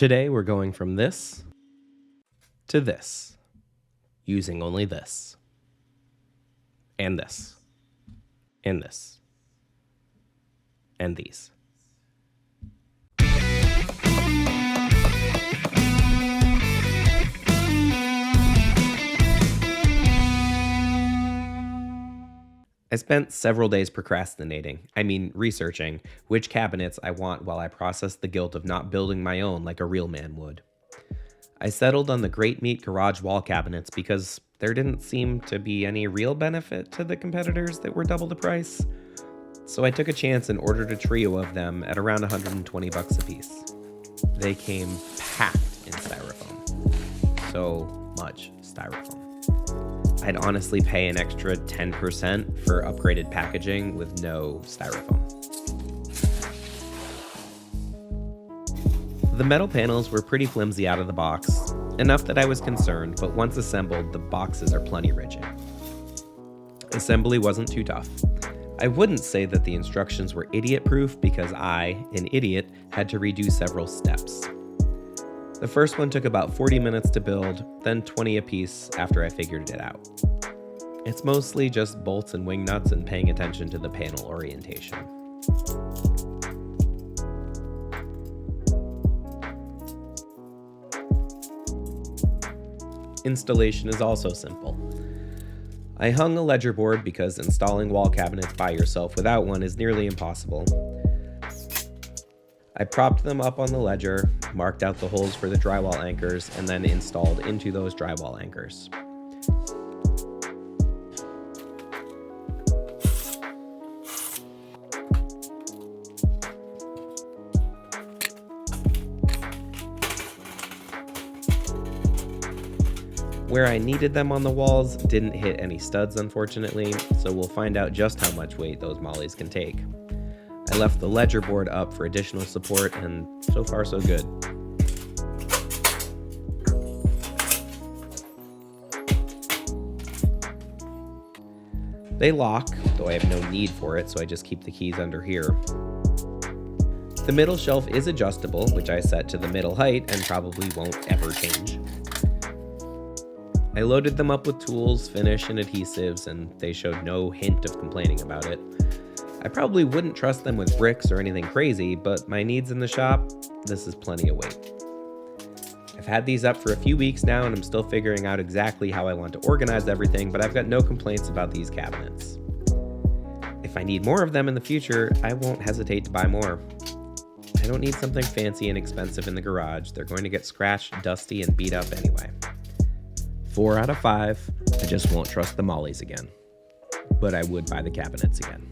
Today we're going from this to this, using only this, and this, and this, and these. I spent several days researching which cabinets I want while I process the guilt of not building my own like a real man would. I settled on the Great Meat garage wall cabinets because there didn't seem to be any real benefit to the competitors that were double the price. So I took a chance and ordered a trio of them at around $120 a piece. They came packed in styrofoam. So much styrofoam. I'd honestly pay an extra 10% for upgraded packaging with no styrofoam. The metal panels were pretty flimsy out of the box, enough that I was concerned, but once assembled, the boxes are plenty rigid. Assembly wasn't too tough. I wouldn't say that the instructions were idiot-proof because I, an idiot, had to redo several steps. The first one took about 40 minutes to build, then 20 a piece after I figured it out. It's mostly just bolts and wing nuts and paying attention to the panel orientation. Installation is also simple. I hung a ledger board because installing wall cabinets by yourself without one is nearly impossible. I propped them up on the ledger, marked out the holes for the drywall anchors, and then installed into those drywall anchors. Where I needed them on the walls didn't hit any studs, unfortunately, so we'll find out just how much weight those mollies can take. I left the ledger board up for additional support, and so far so good. They lock, though I have no need for it, so I just keep the keys under here. The middle shelf is adjustable, which I set to the middle height and probably won't ever change. I loaded them up with tools, finish, and adhesives, and they showed no hint of complaining about it. I probably wouldn't trust them with bricks or anything crazy, but my needs in the shop, this is plenty of weight. I've had these up for a few weeks now, and I'm still figuring out exactly how I want to organize everything, but I've got no complaints about these cabinets. If I need more of them in the future, I won't hesitate to buy more. I don't need something fancy and expensive in the garage. They're going to get scratched, dusty, and beat up anyway. 4 out of 5, I just won't trust the mollies again. But I would buy the cabinets again.